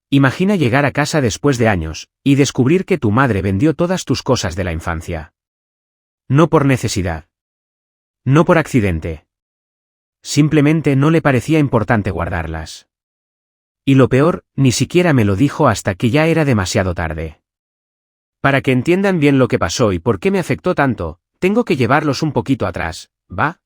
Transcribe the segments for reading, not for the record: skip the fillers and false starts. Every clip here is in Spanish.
Imagina llegar a casa después de años, y descubrir que tu madre vendió todas tus cosas de la infancia. No por necesidad. No por accidente. Simplemente no le parecía importante guardarlas. Y lo peor, ni siquiera me lo dijo hasta que ya era demasiado tarde. Para que entiendan bien lo que pasó y por qué me afectó tanto, tengo que llevarlos un poquito atrás, ¿va?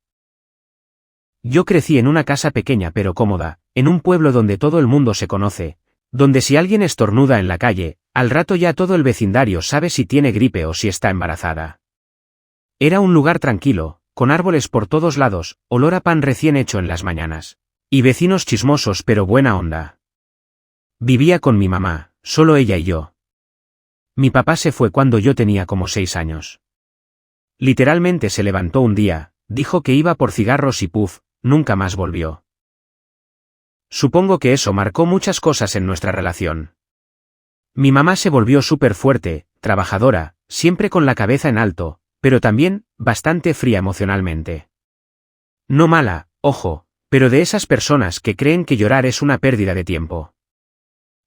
Yo crecí en una casa pequeña pero cómoda, en un pueblo donde todo el mundo se conoce, donde si alguien estornuda en la calle, al rato ya todo el vecindario sabe si tiene gripe o si está embarazada. Era un lugar tranquilo, con árboles por todos lados, olor a pan recién hecho en las mañanas. Y vecinos chismosos pero buena onda. Vivía con mi mamá, solo ella y yo. Mi papá se fue cuando yo tenía como 6 años. Literalmente se levantó un día, dijo que iba por cigarros y puff, nunca más volvió. Supongo que eso marcó muchas cosas en nuestra relación. Mi mamá se volvió súper fuerte, trabajadora, siempre con la cabeza en alto, pero también, bastante fría emocionalmente. No mala, ojo, pero de esas personas que creen que llorar es una pérdida de tiempo.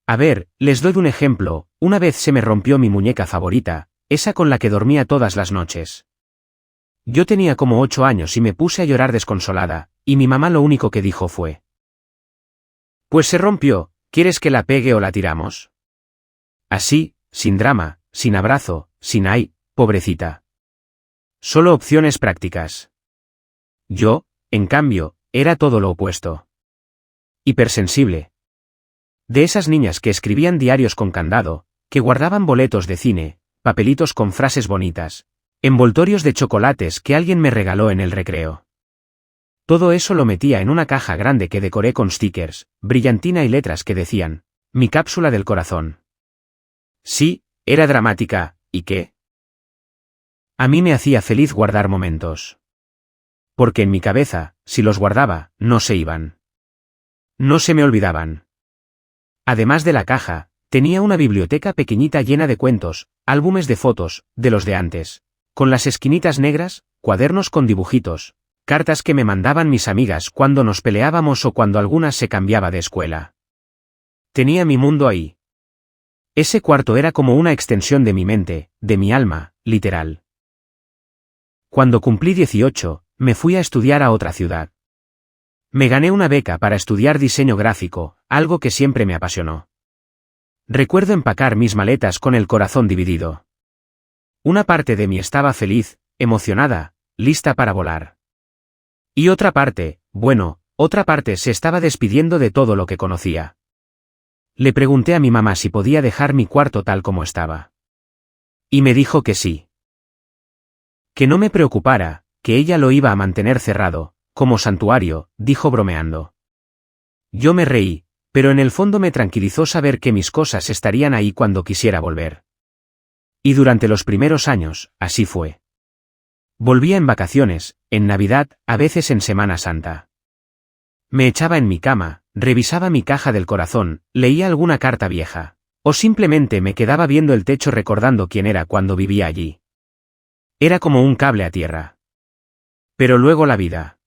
A ver, les doy un ejemplo, una vez se me rompió mi muñeca favorita, esa con la que dormía todas las noches. Yo tenía como 8 años y me puse a llorar desconsolada, y mi mamá lo único que dijo fue: pues se rompió, ¿quieres que la pegue o la tiramos? Así, sin drama, sin abrazo, sin ay, pobrecita. Solo opciones prácticas. Yo, en cambio, era todo lo opuesto. Hipersensible. De esas niñas que escribían diarios con candado, que guardaban boletos de cine, papelitos con frases bonitas, envoltorios de chocolates que alguien me regaló en el recreo. Todo eso lo metía en una caja grande que decoré con stickers, brillantina y letras que decían: mi cápsula del corazón. Sí, era dramática, ¿y qué? A mí me hacía feliz guardar momentos. Porque en mi cabeza, si los guardaba, no se iban. No se me olvidaban. Además de la caja, tenía una biblioteca pequeñita llena de cuentos, álbumes de fotos, de los de antes, con las esquinitas negras, cuadernos con dibujitos, cartas que me mandaban mis amigas cuando nos peleábamos o cuando algunas se cambiaba de escuela. Tenía mi mundo ahí. Ese cuarto era como una extensión de mi mente, de mi alma, literal. Cuando cumplí 18, me fui a estudiar a otra ciudad. Me gané una beca para estudiar diseño gráfico, algo que siempre me apasionó. Recuerdo empacar mis maletas con el corazón dividido. Una parte de mí estaba feliz, emocionada, lista para volar. Y otra parte, otra parte se estaba despidiendo de todo lo que conocía. Le pregunté a mi mamá si podía dejar mi cuarto tal como estaba. Y me dijo que sí. Que no me preocupara, que ella lo iba a mantener cerrado, como santuario, dijo bromeando. Yo me reí, pero en el fondo me tranquilizó saber que mis cosas estarían ahí cuando quisiera volver. Y durante los primeros años, así fue. Volvía en vacaciones, en Navidad, a veces en Semana Santa. Me echaba en mi cama, revisaba mi caja del corazón, leía alguna carta vieja, o simplemente me quedaba viendo el techo recordando quién era cuando vivía allí. Era como un cable a tierra. Pero luego la vida.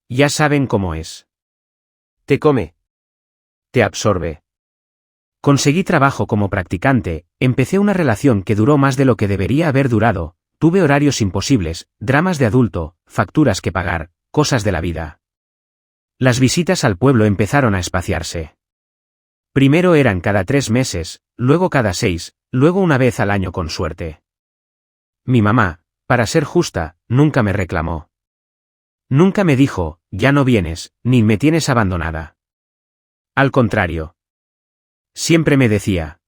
Ya saben cómo es. Te come. Te absorbe. Conseguí trabajo como practicante, empecé una relación que duró más de lo que debería haber durado, tuve horarios imposibles, dramas de adulto, facturas que pagar, cosas de la vida. Las visitas al pueblo empezaron a espaciarse. Primero eran cada 3 meses, luego cada 6, luego una vez al año con suerte. Mi mamá, para ser justa, nunca me reclamó. Nunca me dijo, ya no vienes, ni me tienes abandonada. Al contrario. Siempre me decía: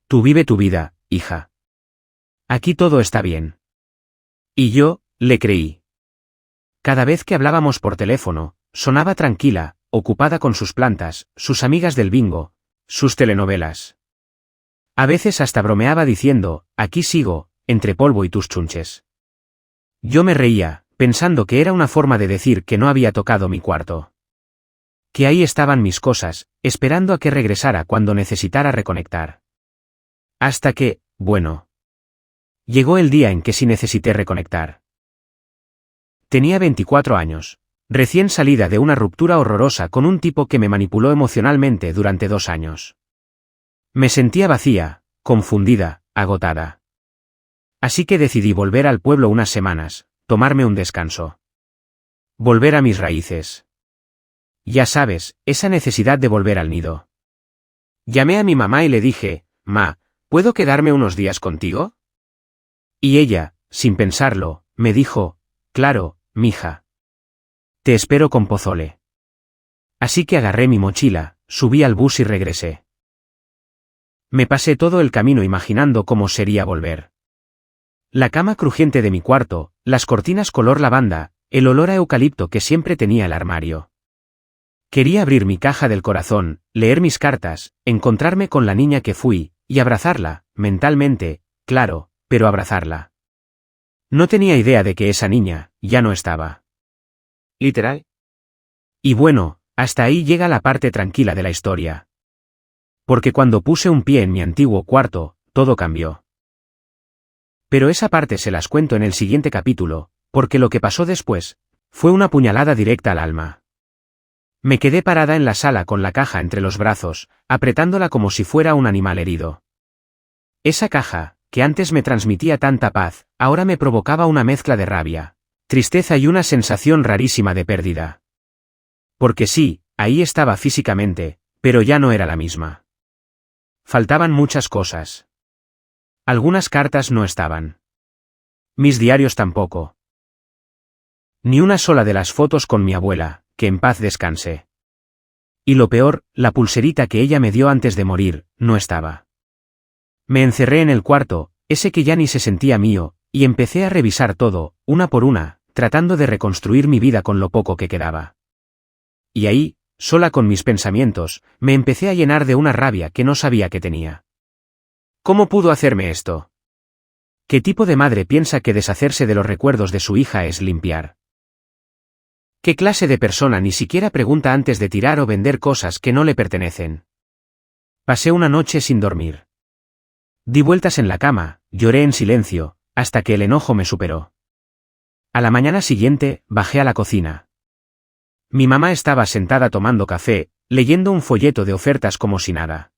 tú vive tu vida, hija. Aquí todo está bien. Y yo, le creí. Cada vez que hablábamos por teléfono, sonaba tranquila, ocupada con sus plantas, sus amigas del bingo, sus telenovelas. A veces hasta bromeaba diciendo: aquí sigo, entre polvo y tus chunches. Yo me reía, pensando que era una forma de decir que no había tocado mi cuarto. Que ahí estaban mis cosas, esperando a que regresara cuando necesitara reconectar. Hasta que, llegó el día en que sí necesité reconectar. Tenía 24 años. Recién salida de una ruptura horrorosa con un tipo que me manipuló emocionalmente durante 2 años. Me sentía vacía, confundida, agotada. Así que decidí volver al pueblo unas semanas, tomarme un descanso. Volver a mis raíces. Ya sabes, esa necesidad de volver al nido. Llamé a mi mamá y le dije, «Ma, ¿puedo quedarme unos días contigo?» Y ella, sin pensarlo, me dijo, «Claro, mija. Te espero con pozole». Así que agarré mi mochila, subí al bus y regresé. Me pasé todo el camino imaginando cómo sería volver. La cama crujiente de mi cuarto, las cortinas color lavanda, el olor a eucalipto que siempre tenía el armario. Quería abrir mi caja del corazón, leer mis cartas, encontrarme con la niña que fui, y abrazarla, mentalmente, claro, pero abrazarla. No tenía idea de que esa niña ya no estaba. ¿Literal? Y bueno, hasta ahí llega la parte tranquila de la historia. Porque cuando puse un pie en mi antiguo cuarto, todo cambió. Pero esa parte se las cuento en el siguiente capítulo, porque lo que pasó después fue una puñalada directa al alma. Me quedé parada en la sala con la caja entre los brazos, apretándola como si fuera un animal herido. Esa caja, que antes me transmitía tanta paz, ahora me provocaba una mezcla de rabia, tristeza y una sensación rarísima de pérdida. Porque sí, ahí estaba físicamente, pero ya no era la misma. Faltaban muchas cosas. Algunas cartas no estaban. Mis diarios tampoco. Ni una sola de las fotos con mi abuela, que en paz descanse. Y lo peor, la pulserita que ella me dio antes de morir, no estaba. Me encerré en el cuarto, ese que ya ni se sentía mío, y empecé a revisar todo, una por una, tratando de reconstruir mi vida con lo poco que quedaba. Y ahí, sola con mis pensamientos, me empecé a llenar de una rabia que no sabía que tenía. ¿Cómo pudo hacerme esto? ¿Qué tipo de madre piensa que deshacerse de los recuerdos de su hija es limpiar? ¿Qué clase de persona ni siquiera pregunta antes de tirar o vender cosas que no le pertenecen? Pasé una noche sin dormir. Di vueltas en la cama, lloré en silencio, hasta que el enojo me superó. A la mañana siguiente, bajé a la cocina. Mi mamá estaba sentada tomando café, leyendo un folleto de ofertas como si nada.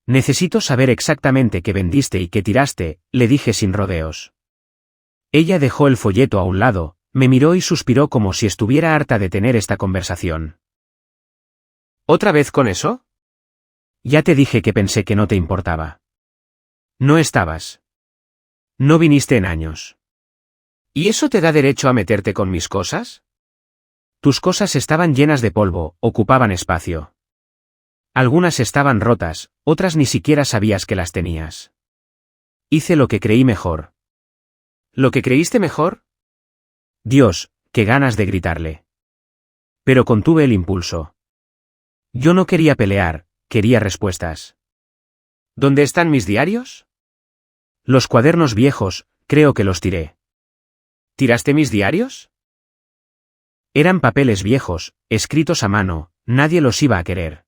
«Necesito saber exactamente qué vendiste y qué tiraste», le dije sin rodeos. Ella dejó el folleto a un lado, me miró y suspiró como si estuviera harta de tener esta conversación. ¿Otra vez con eso? Ya te dije que pensé que no te importaba. No estabas. No viniste en años. ¿Y eso te da derecho a meterte con mis cosas? Tus cosas estaban llenas de polvo, ocupaban espacio. Algunas estaban rotas, otras ni siquiera sabías que las tenías. Hice lo que creí mejor. ¿Lo que creíste mejor? Dios, qué ganas de gritarle. Pero contuve el impulso. Yo no quería pelear, quería respuestas. ¿Dónde están mis diarios? Los cuadernos viejos, creo que los tiré. ¿Tiraste mis diarios? Eran papeles viejos, escritos a mano, nadie los iba a querer.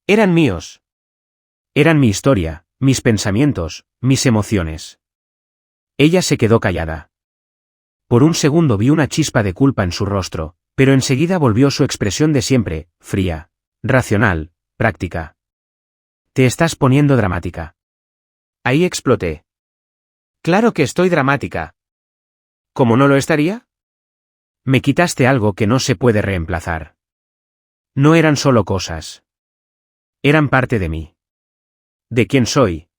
Eran míos. Eran mi historia, mis pensamientos, mis emociones. Ella se quedó callada. Por un segundo vi una chispa de culpa en su rostro, pero enseguida volvió su expresión de siempre, fría, racional, práctica. Te estás poniendo dramática. Ahí exploté. Claro que estoy dramática. ¿Cómo no lo estaría? Me quitaste algo que no se puede reemplazar. No eran solo cosas. Eran parte de mí. De quién soy.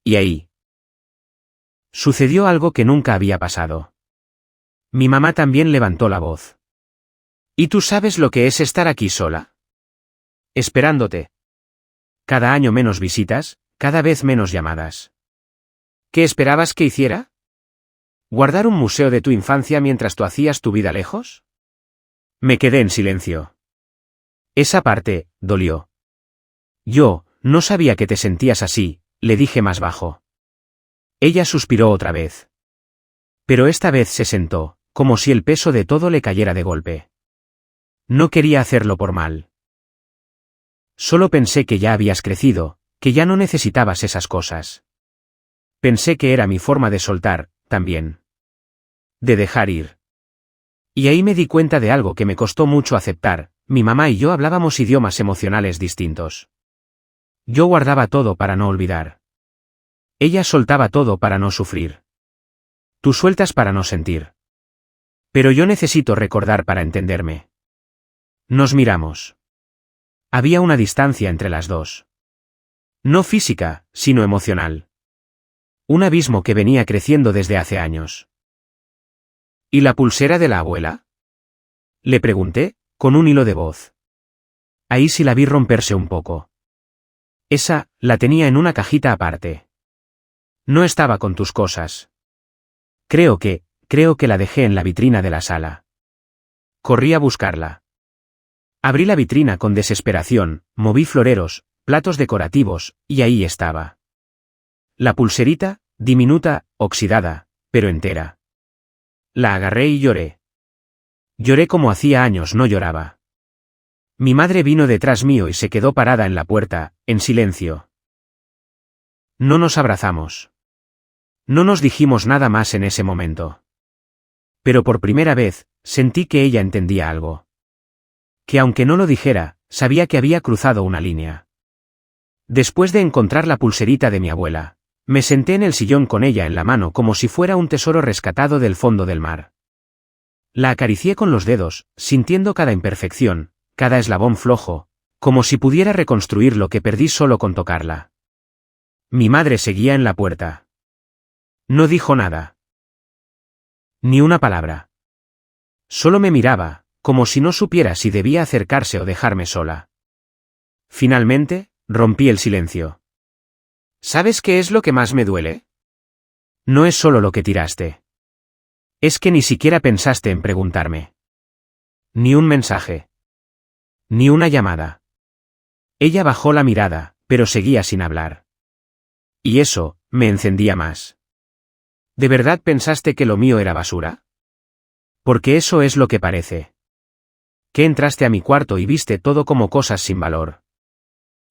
Y ahí. Sucedió algo que nunca había pasado. Mi mamá también levantó la voz. ¿Y tú sabes lo que es estar aquí sola? Esperándote. Cada año menos visitas, cada vez menos llamadas. ¿Qué esperabas que hiciera? ¿Guardar un museo de tu infancia mientras tú hacías tu vida lejos? Me quedé en silencio. Esa parte, dolió. Yo, no sabía que te sentías así, le dije más bajo. Ella suspiró otra vez. Pero esta vez se sentó, como si el peso de todo le cayera de golpe. No quería hacerlo por mal. Solo pensé que ya habías crecido, que ya no necesitabas esas cosas. Pensé que era mi forma de soltar, también. De dejar ir. Y ahí me di cuenta de algo que me costó mucho aceptar: mi mamá y yo hablábamos idiomas emocionales distintos. Yo guardaba todo para no olvidar. Ella soltaba todo para no sufrir. Tú sueltas para no sentir. Pero yo necesito recordar para entenderme. Nos miramos. Había una distancia entre las dos. No física, sino emocional. Un abismo que venía creciendo desde hace años. ¿Y la pulsera de la abuela?, le pregunté, con un hilo de voz. Ahí sí la vi romperse un poco. Esa, la tenía en una cajita aparte. No estaba con tus cosas. Creo que la dejé en la vitrina de la sala. Corrí a buscarla. Abrí la vitrina con desesperación, moví floreros, platos decorativos, y ahí estaba. La pulserita, diminuta, oxidada, pero entera. La agarré y lloré. Lloré como hacía años no lloraba. Mi madre vino detrás mío y se quedó parada en la puerta, en silencio. No nos abrazamos. No nos dijimos nada más en ese momento. Pero por primera vez, sentí que ella entendía algo. Que aunque no lo dijera, sabía que había cruzado una línea. Después de encontrar la pulserita de mi abuela, me senté en el sillón con ella en la mano como si fuera un tesoro rescatado del fondo del mar. La acaricié con los dedos, sintiendo cada imperfección, cada eslabón flojo, como si pudiera reconstruir lo que perdí solo con tocarla. Mi madre seguía en la puerta. No dijo nada. Ni una palabra. Solo me miraba, como si no supiera si debía acercarse o dejarme sola. Finalmente, rompí el silencio. ¿Sabes qué es lo que más me duele? No es solo lo que tiraste. Es que ni siquiera pensaste en preguntarme. Ni un mensaje. Ni una llamada. Ella bajó la mirada, pero seguía sin hablar. Y eso, me encendía más. ¿De verdad pensaste que lo mío era basura? Porque eso es lo que parece. Que entraste a mi cuarto y viste todo como cosas sin valor.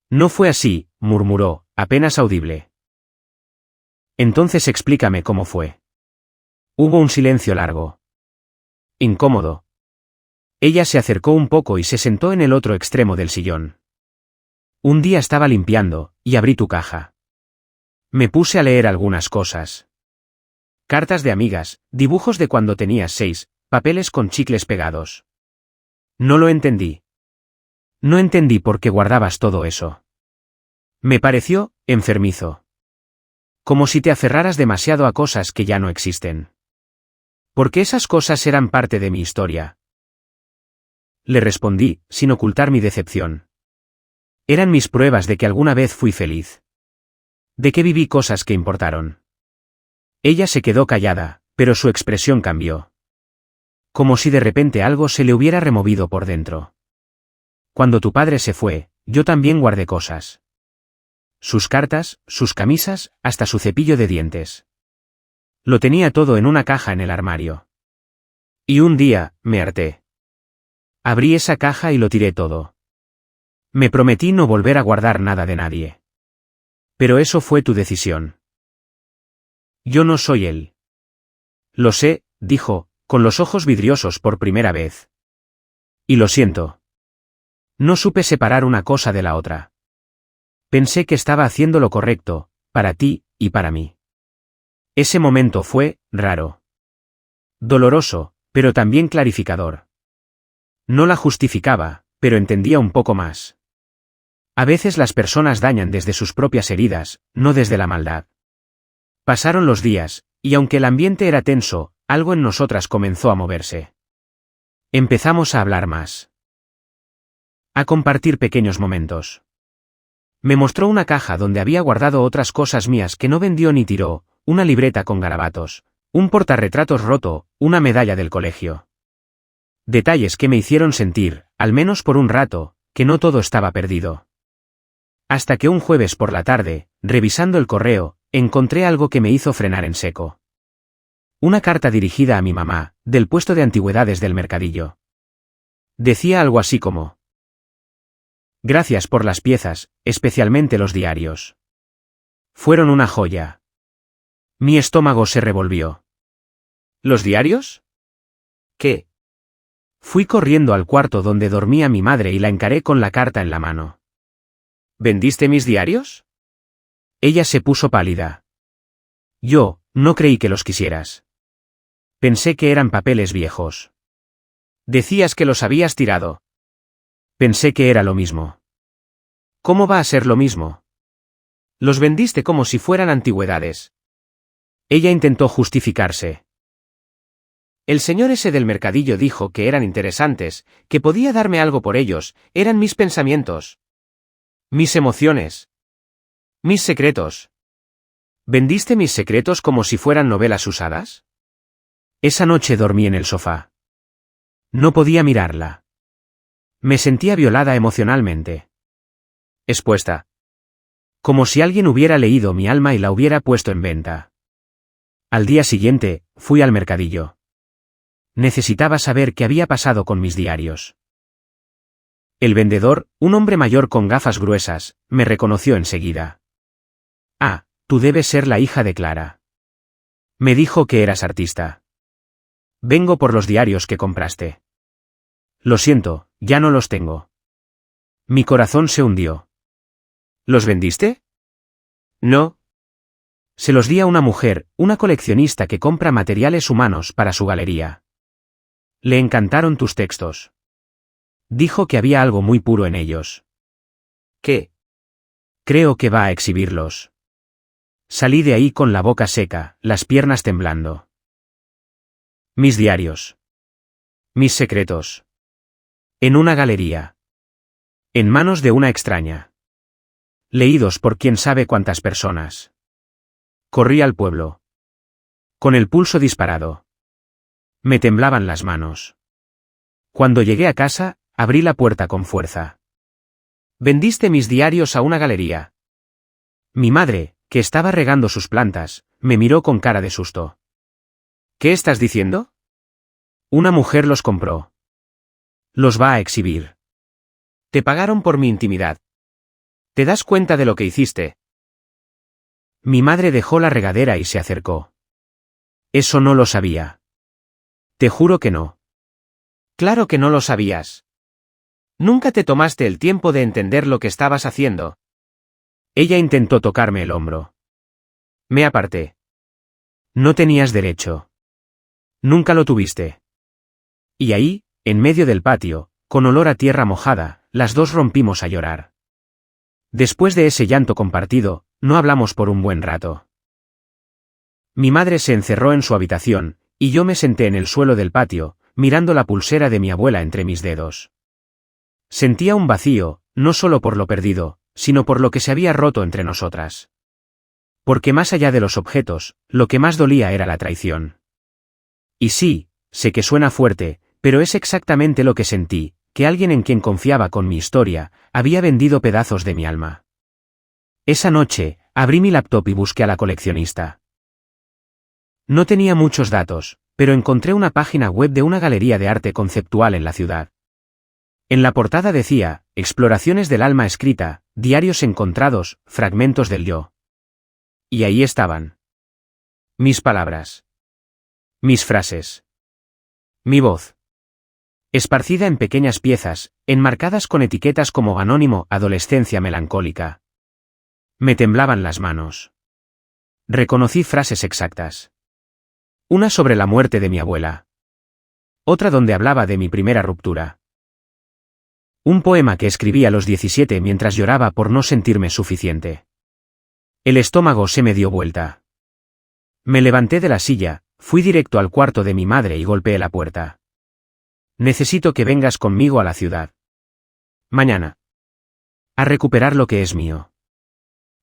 No fue así, murmuró, apenas audible. Entonces explícame cómo fue. Hubo un silencio largo. Incómodo. Ella se acercó un poco y se sentó en el otro extremo del sillón. Un día estaba limpiando, y abrí tu caja. Me puse a leer algunas cosas. Cartas de amigas, dibujos de cuando tenías 6, papeles con chicles pegados. No lo entendí. No entendí por qué guardabas todo eso. Me pareció enfermizo. Como si te aferraras demasiado a cosas que ya no existen. Porque esas cosas eran parte de mi historia. Le respondí, sin ocultar mi decepción. Eran mis pruebas de que alguna vez fui feliz. De que viví cosas que importaron. Ella se quedó callada, pero su expresión cambió. Como si de repente algo se le hubiera removido por dentro. Cuando tu padre se fue, yo también guardé cosas. Sus cartas, sus camisas, hasta su cepillo de dientes. Lo tenía todo en una caja en el armario. Y un día, me harté. Abrí esa caja y lo tiré todo. Me prometí no volver a guardar nada de nadie. Pero eso fue tu decisión. Yo no soy él. Lo sé, dijo, con los ojos vidriosos por primera vez. Y lo siento. No supe separar una cosa de la otra. Pensé que estaba haciendo lo correcto, para ti, y para mí. Ese momento fue, raro. Doloroso, pero también clarificador. No la justificaba, pero entendía un poco más. A veces las personas dañan desde sus propias heridas, no desde la maldad. Pasaron los días, y aunque el ambiente era tenso, algo en nosotras comenzó a moverse. Empezamos a hablar más. A compartir pequeños momentos. Me mostró una caja donde había guardado otras cosas mías que no vendió ni tiró, una libreta con garabatos, un portarretratos roto, una medalla del colegio. Detalles que me hicieron sentir, al menos por un rato, que no todo estaba perdido. Hasta que un jueves por la tarde, revisando el correo, encontré algo que me hizo frenar en seco. Una carta dirigida a mi mamá, del puesto de antigüedades del mercadillo. Decía algo así como: gracias por las piezas, especialmente los diarios. Fueron una joya. Mi estómago se revolvió. ¿Los diarios? ¿Qué? Fui corriendo al cuarto donde dormía mi madre y la encaré con la carta en la mano. ¿Vendiste mis diarios? Ella se puso pálida. Yo, no creí que los quisieras. Pensé que eran papeles viejos. Decías que los habías tirado. Pensé que era lo mismo. ¿Cómo va a ser lo mismo? Los vendiste como si fueran antigüedades. Ella intentó justificarse. El señor ese del mercadillo dijo que eran interesantes, que podía darme algo por ellos, eran mis pensamientos. Mis emociones. Mis secretos. ¿Vendiste mis secretos como si fueran novelas usadas? Esa noche dormí en el sofá. No podía mirarla. Me sentía violada emocionalmente. Expuesta. Como si alguien hubiera leído mi alma y la hubiera puesto en venta. Al día siguiente, fui al mercadillo. Necesitaba saber qué había pasado con mis diarios. El vendedor, un hombre mayor con gafas gruesas, me reconoció enseguida. Ah, tú debes ser la hija de Clara. Me dijo que eras artista. Vengo por los diarios que compraste. Lo siento, ya no los tengo. Mi corazón se hundió. ¿Los vendiste? No. Se los di a una mujer, una coleccionista que compra materiales humanos para su galería. Le encantaron tus textos. Dijo que había algo muy puro en ellos. ¿Qué? Creo que va a exhibirlos. Salí de ahí con la boca seca, las piernas temblando. Mis diarios. Mis secretos. En una galería. En manos de una extraña. Leídos por quién sabe cuántas personas. Corrí al pueblo. Con el pulso disparado. Me temblaban las manos. Cuando llegué a casa, abrí la puerta con fuerza. Vendiste mis diarios a una galería. Mi madre, que estaba regando sus plantas, me miró con cara de susto. ¿Qué estás diciendo? Una mujer los compró. Los va a exhibir. Te pagaron por mi intimidad. ¿Te das cuenta de lo que hiciste? Mi madre dejó la regadera y se acercó. Eso no lo sabía. Te juro que no. Claro que no lo sabías. Nunca te tomaste el tiempo de entender lo que estabas haciendo. Ella intentó tocarme el hombro. Me aparté. No tenías derecho. Nunca lo tuviste. Y ahí, en medio del patio, con olor a tierra mojada, las dos rompimos a llorar. Después de ese llanto compartido, no hablamos por un buen rato. Mi madre se encerró en su habitación, y yo me senté en el suelo del patio, mirando la pulsera de mi abuela entre mis dedos. Sentía un vacío, no solo por lo perdido, sino por lo que se había roto entre nosotras. Porque más allá de los objetos, lo que más dolía era la traición. Y sí, sé que suena fuerte, pero es exactamente lo que sentí, que alguien en quien confiaba con mi historia, había vendido pedazos de mi alma. Esa noche, abrí mi laptop y busqué a la coleccionista. No tenía muchos datos, pero encontré una página web de una galería de arte conceptual en la ciudad. En la portada decía, Exploraciones del alma escrita, diarios encontrados, fragmentos del yo. Y ahí estaban. Mis palabras. Mis frases. Mi voz. Esparcida en pequeñas piezas, enmarcadas con etiquetas como anónimo, adolescencia melancólica. Me temblaban las manos. Reconocí frases exactas. Una sobre la muerte de mi abuela. Otra donde hablaba de mi primera ruptura. Un poema que escribí a los 17 mientras lloraba por no sentirme suficiente. El estómago se me dio vuelta. Me levanté de la silla, fui directo al cuarto de mi madre y golpeé la puerta. Necesito que vengas conmigo a la ciudad. Mañana. A recuperar lo que es mío.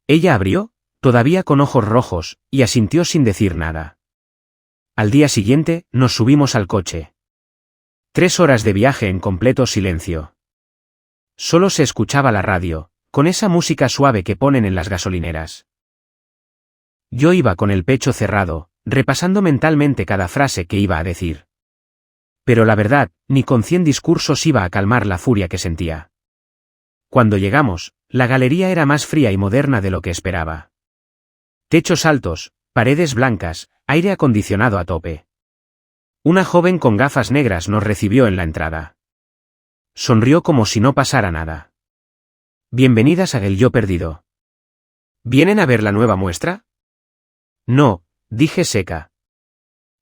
Ella abrió, todavía con ojos rojos, y asintió sin decir nada. Al día siguiente, nos subimos al coche. 3 horas de viaje en completo silencio. Solo se escuchaba la radio, con esa música suave que ponen en las gasolineras. Yo iba con el pecho cerrado, repasando mentalmente cada frase que iba a decir. Pero la verdad, ni con 100 discursos iba a calmar la furia que sentía. Cuando llegamos, la galería era más fría y moderna de lo que esperaba. Techos altos, paredes blancas, aire acondicionado a tope. Una joven con gafas negras nos recibió en la entrada. Sonrió como si no pasara nada. Bienvenidas a El Yo Perdido. ¿Vienen a ver la nueva muestra? No, dije seca.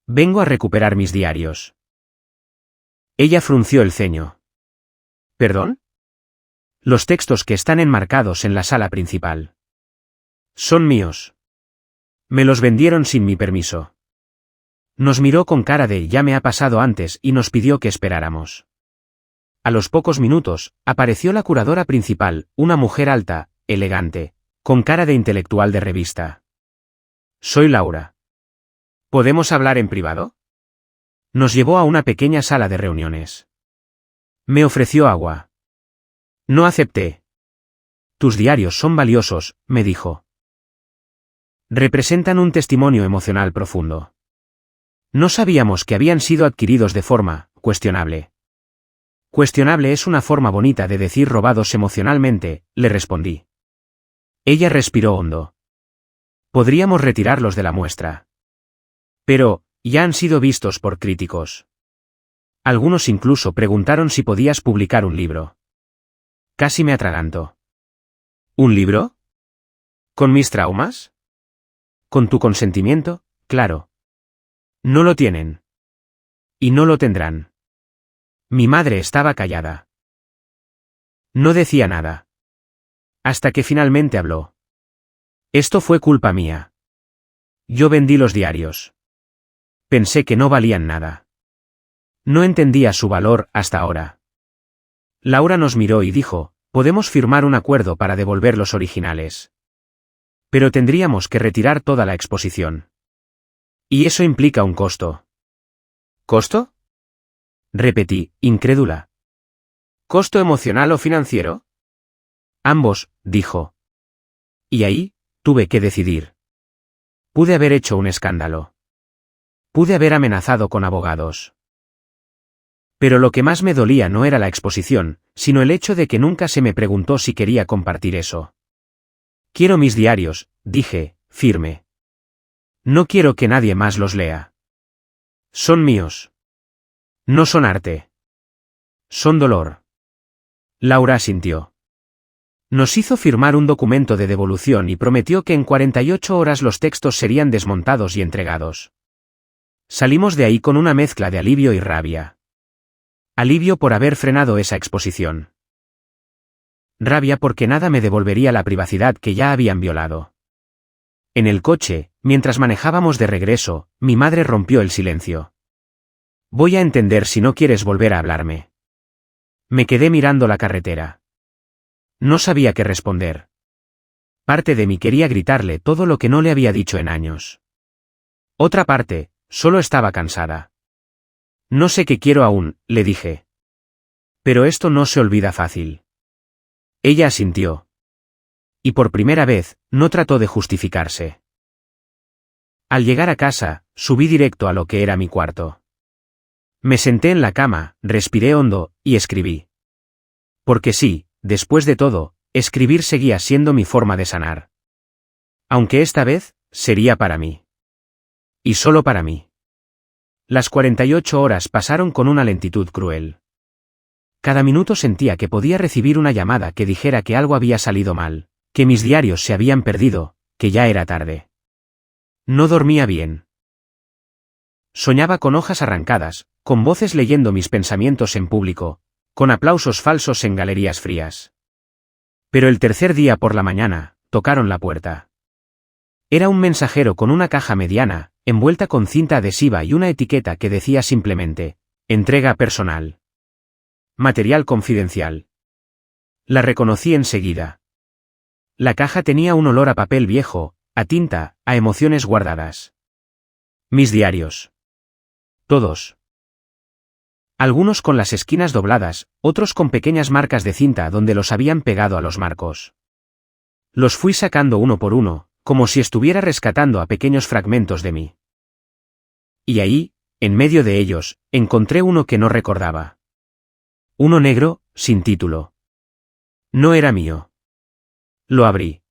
Vengo a recuperar mis diarios. Ella frunció el ceño. ¿Perdón? Los textos que están enmarcados en la sala principal. Son míos. Me los vendieron sin mi permiso. Nos miró con cara de ya me ha pasado antes y nos pidió que esperáramos. A los pocos minutos, apareció la curadora principal, una mujer alta, elegante, con cara de intelectual de revista. Soy Laura. ¿Podemos hablar en privado? Nos llevó a una pequeña sala de reuniones. Me ofreció agua. No acepté. Tus diarios son valiosos, me dijo. Representan un testimonio emocional profundo. No sabíamos que habían sido adquiridos de forma cuestionable. Cuestionable es una forma bonita de decir robados emocionalmente, le respondí. Ella respiró hondo. Podríamos retirarlos de la muestra. Pero, ya han sido vistos por críticos. Algunos incluso preguntaron si podías publicar un libro. Casi me atraganto. ¿Un libro? ¿Con mis traumas? ¿Con tu consentimiento? Claro. No lo tienen. Y no lo tendrán. Mi madre estaba callada. No decía nada. Hasta que finalmente habló. Esto fue culpa mía. Yo vendí los diarios. Pensé que no valían nada. No entendía su valor hasta ahora. Laura nos miró y dijo, podemos firmar un acuerdo para devolver los originales. Pero tendríamos que retirar toda la exposición. Y eso implica un costo. ¿Costo? Repetí, incrédula. ¿Costo emocional o financiero? Ambos, dijo. Y ahí, tuve que decidir. Pude haber hecho un escándalo. Pude haber amenazado con abogados. Pero lo que más me dolía no era la exposición, sino el hecho de que nunca se me preguntó si quería compartir eso. Quiero mis diarios, dije, firme. No quiero que nadie más los lea. Son míos. No son arte. Son dolor. Laura asintió. Nos hizo firmar un documento de devolución y prometió que en 48 horas los textos serían desmontados y entregados. Salimos de ahí con una mezcla de alivio y rabia. Alivio por haber frenado esa exposición. Rabia porque nada me devolvería la privacidad que ya habían violado. En el coche, mientras manejábamos de regreso, mi madre rompió el silencio. Voy a entender si no quieres volver a hablarme. Me quedé mirando la carretera. No sabía qué responder. Parte de mí quería gritarle todo lo que no le había dicho en años. Otra parte, solo estaba cansada. No sé qué quiero aún, le dije. Pero esto no se olvida fácil. Ella asintió. Y por primera vez, no trató de justificarse. Al llegar a casa, subí directo a lo que era mi cuarto. Me senté en la cama, respiré hondo, y escribí. Porque sí, después de todo, escribir seguía siendo mi forma de sanar. Aunque esta vez, sería para mí. Y solo para mí. Las 48 horas pasaron con una lentitud cruel. Cada minuto sentía que podía recibir una llamada que dijera que algo había salido mal, que mis diarios se habían perdido, que ya era tarde. No dormía bien. Soñaba con hojas arrancadas, con voces leyendo mis pensamientos en público, con aplausos falsos en galerías frías. Pero el tercer día por la mañana, tocaron la puerta. Era un mensajero con una caja mediana, envuelta con cinta adhesiva y una etiqueta que decía simplemente, entrega personal. Material confidencial. La reconocí enseguida. La caja tenía un olor a papel viejo, a tinta, a emociones guardadas. Mis diarios. Todos. Algunos con las esquinas dobladas, otros con pequeñas marcas de cinta donde los habían pegado a los marcos. Los fui sacando uno por uno, como si estuviera rescatando a pequeños fragmentos de mí. Y ahí, en medio de ellos, encontré uno que no recordaba. Uno negro, sin título. No era mío. Lo abrí.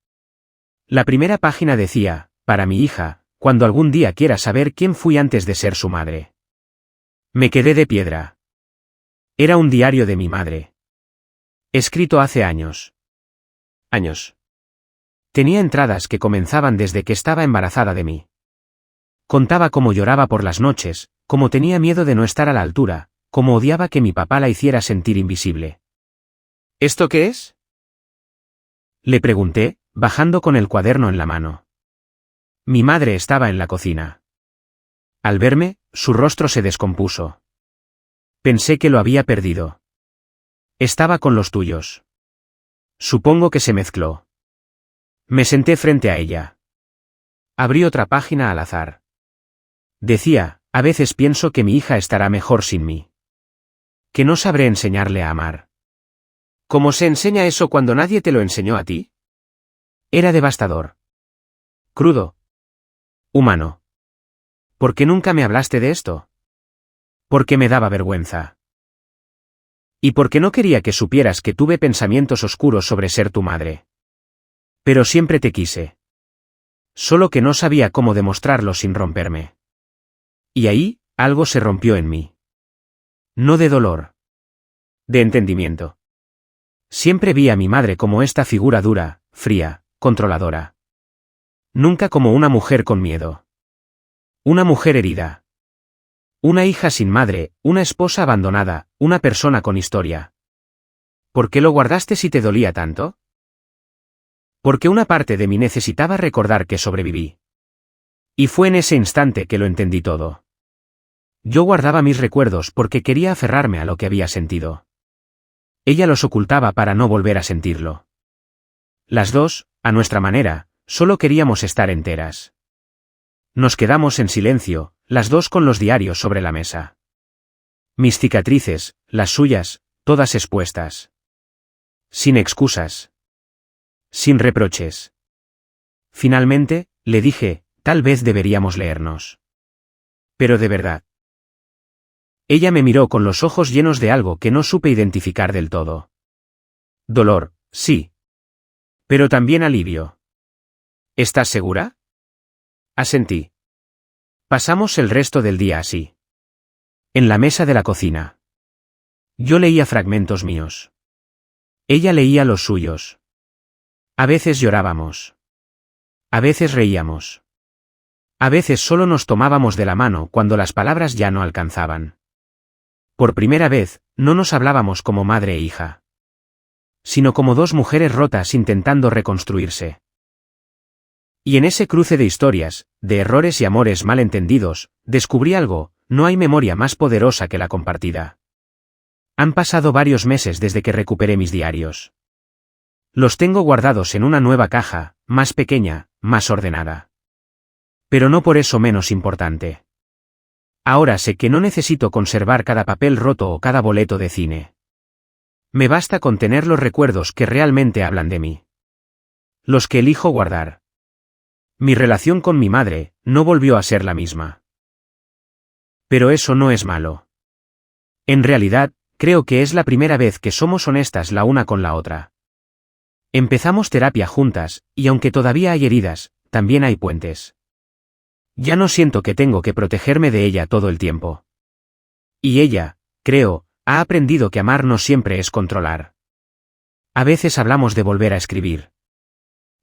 La primera página decía, para mi hija, cuando algún día quiera saber quién fui antes de ser su madre. Me quedé de piedra. Era un diario de mi madre. Escrito hace años. Años. Tenía entradas que comenzaban desde que estaba embarazada de mí. Contaba cómo lloraba por las noches, cómo tenía miedo de no estar a la altura, cómo odiaba que mi papá la hiciera sentir invisible. ¿Esto qué es? Le pregunté, bajando con el cuaderno en la mano. Mi madre estaba en la cocina. Al verme, su rostro se descompuso. Pensé que lo había perdido. Estaba con los tuyos. Supongo que se mezcló. Me senté frente a ella. Abrí otra página al azar. Decía, a veces pienso que mi hija estará mejor sin mí. Que no sabré enseñarle a amar. ¿Cómo se enseña eso cuando nadie te lo enseñó a ti? Era devastador. Crudo. Humano. ¿Por qué nunca me hablaste de esto? Porque me daba vergüenza. Y porque no quería que supieras que tuve pensamientos oscuros sobre ser tu madre. Pero siempre te quise. Solo que no sabía cómo demostrarlo sin romperme. Y ahí, algo se rompió en mí. No de dolor. De entendimiento. Siempre vi a mi madre como esta figura dura, fría, controladora. Nunca como una mujer con miedo. Una mujer herida. Una hija sin madre, una esposa abandonada, una persona con historia. ¿Por qué lo guardaste si te dolía tanto? Porque una parte de mí necesitaba recordar que sobreviví. Y fue en ese instante que lo entendí todo. Yo guardaba mis recuerdos porque quería aferrarme a lo que había sentido. Ella los ocultaba para no volver a sentirlo. Las dos, a nuestra manera, solo queríamos estar enteras. Nos quedamos en silencio, las dos con los diarios sobre la mesa. Mis cicatrices, las suyas, todas expuestas. Sin excusas. Sin reproches. Finalmente, le dije, tal vez deberíamos leernos. Pero de verdad. Ella me miró con los ojos llenos de algo que no supe identificar del todo. Dolor, sí. Pero también alivio. ¿Estás segura? Asentí. Pasamos el resto del día así. En la mesa de la cocina. Yo leía fragmentos míos. Ella leía los suyos. A veces llorábamos. A veces reíamos. A veces solo nos tomábamos de la mano cuando las palabras ya no alcanzaban. Por primera vez, no nos hablábamos como madre e hija. Sino como dos mujeres rotas intentando reconstruirse. Y en ese cruce de historias, de errores y amores mal entendidos, descubrí algo: no hay memoria más poderosa que la compartida. Han pasado varios meses desde que recuperé mis diarios. Los tengo guardados en una nueva caja, más pequeña, más ordenada. Pero no por eso menos importante. Ahora sé que no necesito conservar cada papel roto o cada boleto de cine. Me basta con tener los recuerdos que realmente hablan de mí. Los que elijo guardar. Mi relación con mi madre no volvió a ser la misma. Pero eso no es malo. En realidad, creo que es la primera vez que somos honestas la una con la otra. Empezamos terapia juntas, y aunque todavía hay heridas, también hay puentes. Ya no siento que tengo que protegerme de ella todo el tiempo. Y ella, creo, ha aprendido que amar no siempre es controlar. A veces hablamos de volver a escribir.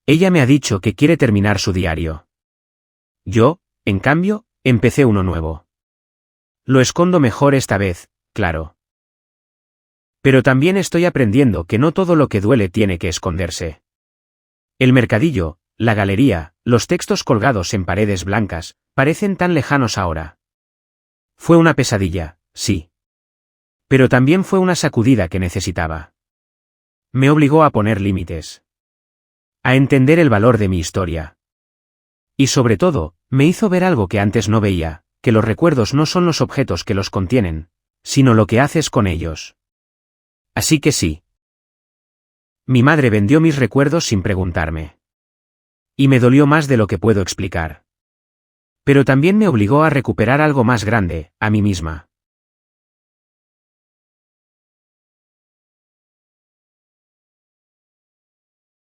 Ella me ha dicho que quiere terminar su diario. Yo, en cambio, empecé uno nuevo. Lo escondo mejor esta vez, claro. Pero también estoy aprendiendo que no todo lo que duele tiene que esconderse. El mercadillo, la galería, los textos colgados en paredes blancas, parecen tan lejanos ahora. Fue una pesadilla, sí. Pero también fue una sacudida que necesitaba. Me obligó a poner límites. A entender el valor de mi historia. Y sobre todo, me hizo ver algo que antes no veía, que los recuerdos no son los objetos que los contienen, sino lo que haces con ellos. Así que sí. Mi madre vendió mis recuerdos sin preguntarme. Y me dolió más de lo que puedo explicar. Pero también me obligó a recuperar algo más grande, a mí misma.